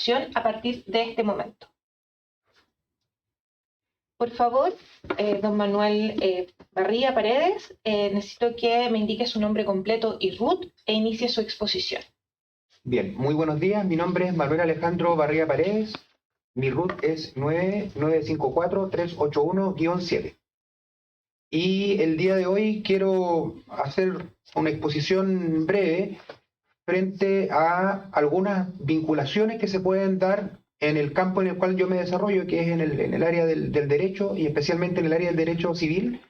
votación a partir de este momento. Por favor, don Manuel Barría Paredes, necesito que me indique su nombre completo y RUT e inicie su exposición. Bien, muy buenos días. Mi nombre es Manuel Alejandro Barría Paredes. Mi RUT es 9954381-7. Y el día de hoy quiero hacer una exposición breve frente a algunas vinculaciones que se pueden dar en el campo en el cual yo me desarrollo, que es en el área del derecho, y especialmente en el área del derecho civil,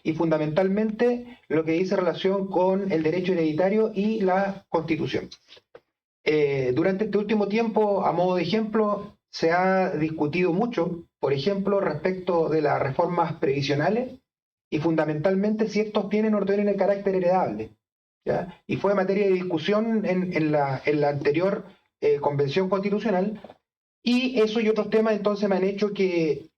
y fundamentalmente lo que dice relación con el derecho hereditario y la Constitución. Durante este último tiempo, a modo de ejemplo, se ha discutido mucho, por ejemplo, respecto de las reformas previsionales y fundamentalmente si estos tienen o tienen el carácter heredable, ¿ya? Y fue materia de discusión en la anterior Convención Constitucional, y eso y otros temas entonces me han hecho que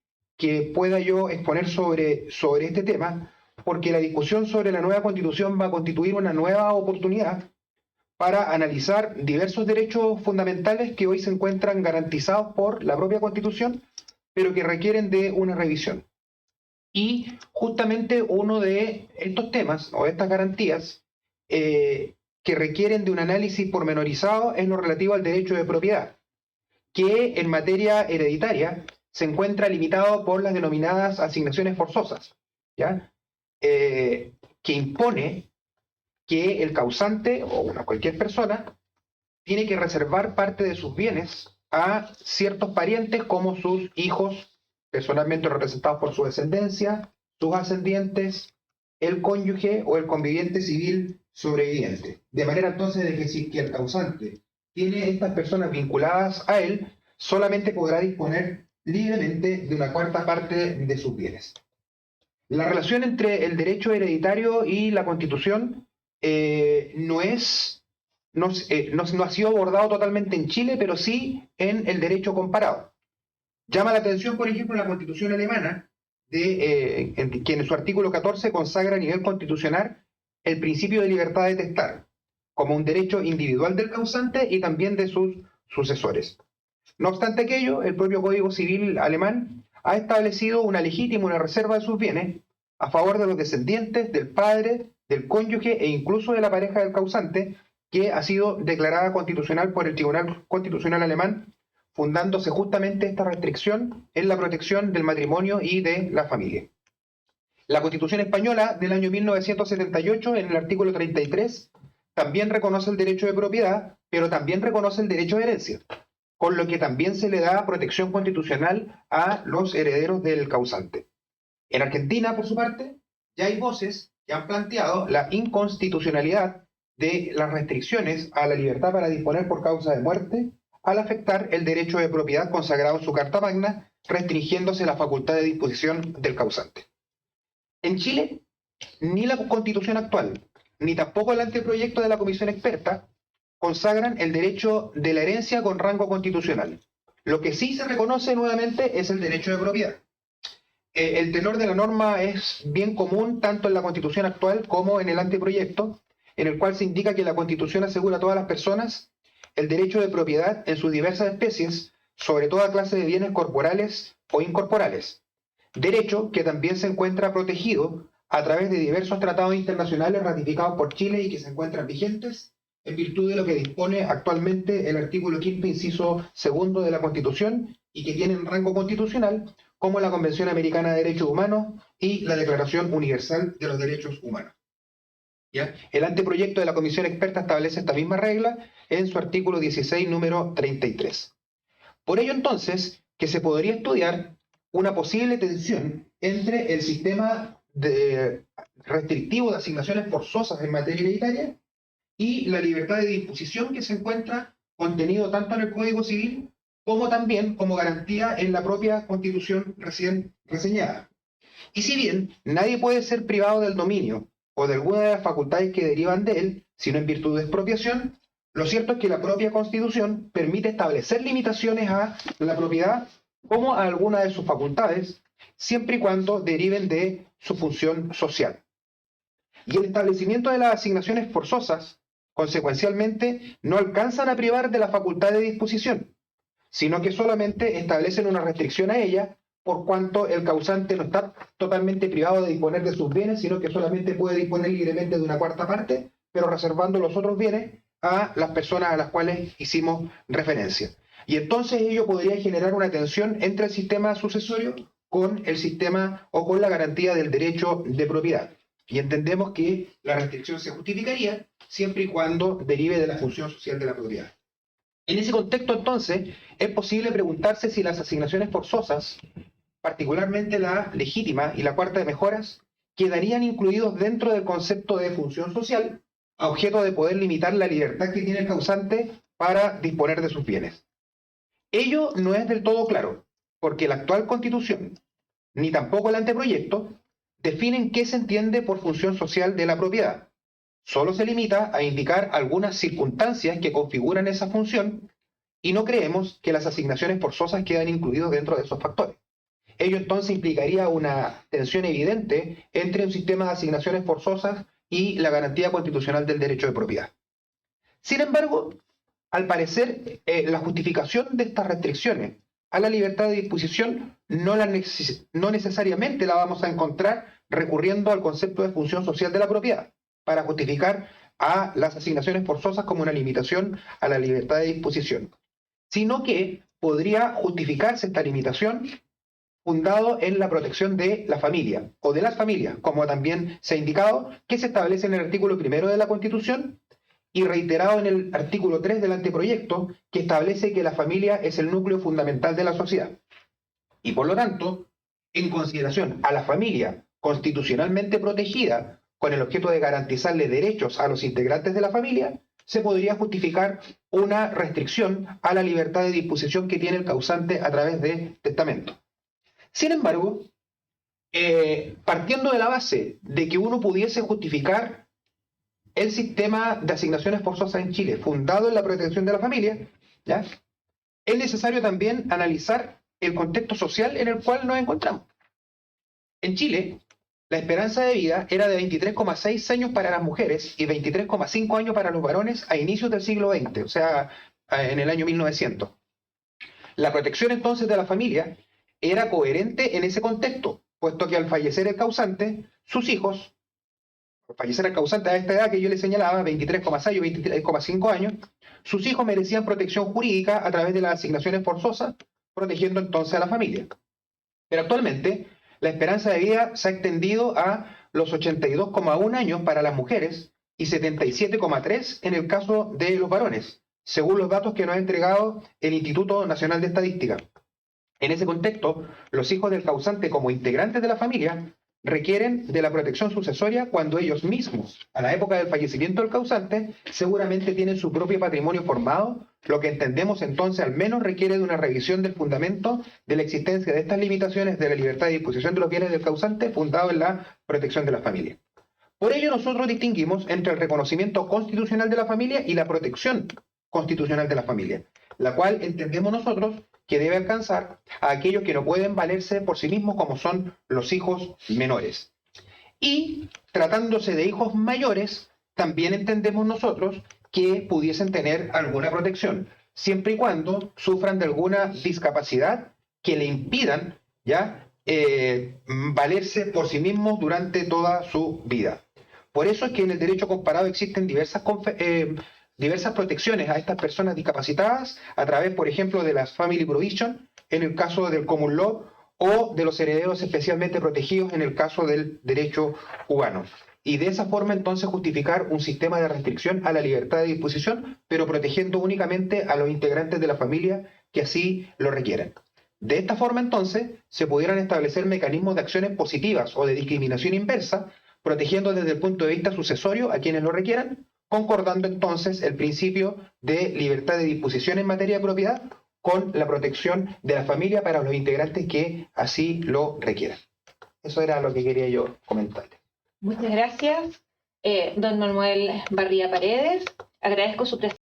pueda yo exponer sobre este tema, porque la discusión sobre la nueva Constitución va a constituir una nueva oportunidad para analizar diversos derechos fundamentales que hoy se encuentran garantizados por la propia Constitución, pero que requieren de una revisión. Y justamente uno de estos temas, o estas garantías, que requieren de un análisis pormenorizado es lo relativo al derecho de propiedad, que en materia hereditaria se encuentra limitado por las denominadas asignaciones forzosas, ¿ya? Que impone que el causante o cualquier persona tiene que reservar parte de sus bienes a ciertos parientes como sus hijos, personalmente representados por su descendencia, sus ascendientes, el cónyuge o el conviviente civil sobreviviente. De manera entonces de que si el causante tiene estas personas vinculadas a él, solamente podrá disponer libremente de una cuarta parte de sus bienes. La relación entre el derecho hereditario y la Constitución no ha sido abordado totalmente en Chile, pero sí en el derecho comparado. Llama la atención, por ejemplo, la Constitución alemana, que en su artículo 14 consagra a nivel constitucional el principio de libertad de testar, como un derecho individual del causante y también de sus sucesores. No obstante aquello, el propio Código Civil alemán ha establecido una reserva de sus bienes a favor de los descendientes, del padre, del cónyuge e incluso de la pareja del causante, que ha sido declarada constitucional por el Tribunal Constitucional alemán, fundándose justamente esta restricción en la protección del matrimonio y de la familia. La Constitución española del año 1978, en el artículo 33, también reconoce el derecho de propiedad, pero también reconoce el derecho de herencia, con lo que también se le da protección constitucional a los herederos del causante. En Argentina, por su parte, ya hay voces que han planteado la inconstitucionalidad de las restricciones a la libertad para disponer por causa de muerte al afectar el derecho de propiedad consagrado en su Carta Magna, restringiéndose la facultad de disposición del causante. En Chile, ni la Constitución actual, ni tampoco el anteproyecto de la Comisión Experta consagran el derecho de la herencia con rango constitucional. Lo que sí se reconoce nuevamente es el derecho de propiedad. El tenor de la norma es bien común tanto en la Constitución actual como en el anteproyecto, en el cual se indica que la Constitución asegura a todas las personas el derecho de propiedad en sus diversas especies sobre toda clase de bienes corporales o incorporales, derecho que también se encuentra protegido a través de diversos tratados internacionales ratificados por Chile y que se encuentran vigentes en virtud de lo que dispone actualmente el artículo 5º, inciso 2 de la Constitución, y que tienen rango constitucional, como la Convención Americana de Derechos Humanos y la Declaración Universal de los Derechos Humanos. ¿Ya? El anteproyecto de la Comisión Experta establece esta misma regla en su artículo 16, número 33. Por ello, entonces, que se podría estudiar una posible tensión entre el sistema restrictivo de asignaciones forzosas en materia hereditaria y la libertad de disposición que se encuentra contenido tanto en el Código Civil como también como garantía en la propia Constitución recién reseñada. Y si bien nadie puede ser privado del dominio o de alguna de las facultades que derivan de él, sino en virtud de expropiación, lo cierto es que la propia Constitución permite establecer limitaciones a la propiedad como a alguna de sus facultades, siempre y cuando deriven de su función social. Y el establecimiento de las asignaciones forzosas, consecuencialmente, no alcanzan a privar de la facultad de disposición, sino que solamente establecen una restricción a ella, por cuanto el causante no está totalmente privado de disponer de sus bienes, sino que solamente puede disponer libremente de una cuarta parte, pero reservando los otros bienes a las personas a las cuales hicimos referencia. Y entonces ello podría generar una tensión entre el sistema sucesorio con el sistema o con la garantía del derecho de propiedad. Y entendemos que la restricción se justificaría siempre y cuando derive de la función social de la propiedad. En ese contexto, entonces, es posible preguntarse si las asignaciones forzosas, particularmente la legítima y la cuarta de mejoras, quedarían incluidos dentro del concepto de función social, a objeto de poder limitar la libertad que tiene el causante para disponer de sus bienes. Ello no es del todo claro, porque la actual Constitución, ni tampoco el anteproyecto, definen qué se entiende por función social de la propiedad. Solo se limita a indicar algunas circunstancias que configuran esa función y no creemos que las asignaciones forzosas quedan incluidos dentro de esos factores. Ello entonces implicaría una tensión evidente entre un sistema de asignaciones forzosas y la garantía constitucional del derecho de propiedad. Sin embargo, al parecer, la justificación de estas restricciones a la libertad de disposición no necesariamente la vamos a encontrar recurriendo al concepto de función social de la propiedad para justificar a las asignaciones forzosas como una limitación a la libertad de disposición, sino que podría justificarse esta limitación fundado en la protección de la familia o de las familias, como también se ha indicado, que se establece en el artículo 1 de la Constitución y reiterado en el artículo 3 del anteproyecto, que establece que la familia es el núcleo fundamental de la sociedad. Y por lo tanto, en consideración a la familia constitucionalmente protegida con el objeto de garantizarle derechos a los integrantes de la familia, se podría justificar una restricción a la libertad de disposición que tiene el causante a través de testamento. Sin embargo, partiendo de la base de que uno pudiese justificar el sistema de asignaciones forzosas en Chile, fundado en la protección de la familia, ¿ya?, es necesario también analizar el contexto social en el cual nos encontramos. En Chile, la esperanza de vida era de 23,6 años para las mujeres y 23,5 años para los varones a inicios del siglo XX, o sea, en el año 1900. La protección entonces de la familia era coherente en ese contexto, puesto que al fallecer el causante, sus hijos, fallecer el causante a esta edad que yo le señalaba, 23,6 o 23,5 años, sus hijos merecían protección jurídica a través de las asignaciones forzosas, protegiendo entonces a la familia. Pero actualmente, la esperanza de vida se ha extendido a los 82,1 años para las mujeres y 77,3 en el caso de los varones, según los datos que nos ha entregado el Instituto Nacional de Estadística. En ese contexto, los hijos del causante como integrantes de la familia requieren de la protección sucesoria cuando ellos mismos, a la época del fallecimiento del causante, seguramente tienen su propio patrimonio formado, lo que entendemos entonces al menos requiere de una revisión del fundamento de la existencia de estas limitaciones de la libertad de disposición de los bienes del causante fundado en la protección de la familia. Por ello nosotros distinguimos entre el reconocimiento constitucional de la familia y la protección constitucional de la familia, la cual entendemos nosotros que debe alcanzar a aquellos que no pueden valerse por sí mismos, como son los hijos menores. Y tratándose de hijos mayores, también entendemos nosotros que pudiesen tener alguna protección, siempre y cuando sufran de alguna discapacidad que le impidan ya valerse por sí mismos durante toda su vida. Por eso es que en el derecho comparado existen diversas protecciones a estas personas discapacitadas a través, por ejemplo, de las Family Provision en el caso del Common Law o de los herederos especialmente protegidos en el caso del derecho cubano. Y de esa forma entonces justificar un sistema de restricción a la libertad de disposición, pero protegiendo únicamente a los integrantes de la familia que así lo requieran. De esta forma entonces se pudieran establecer mecanismos de acciones positivas o de discriminación inversa, protegiendo desde el punto de vista sucesorio a quienes lo requieran, concordando entonces el principio de libertad de disposición en materia de propiedad con la protección de la familia para los integrantes que así lo requieran. Eso era lo que quería yo comentarle. Muchas gracias, don Manuel Barría Paredes. Agradezco su presencia.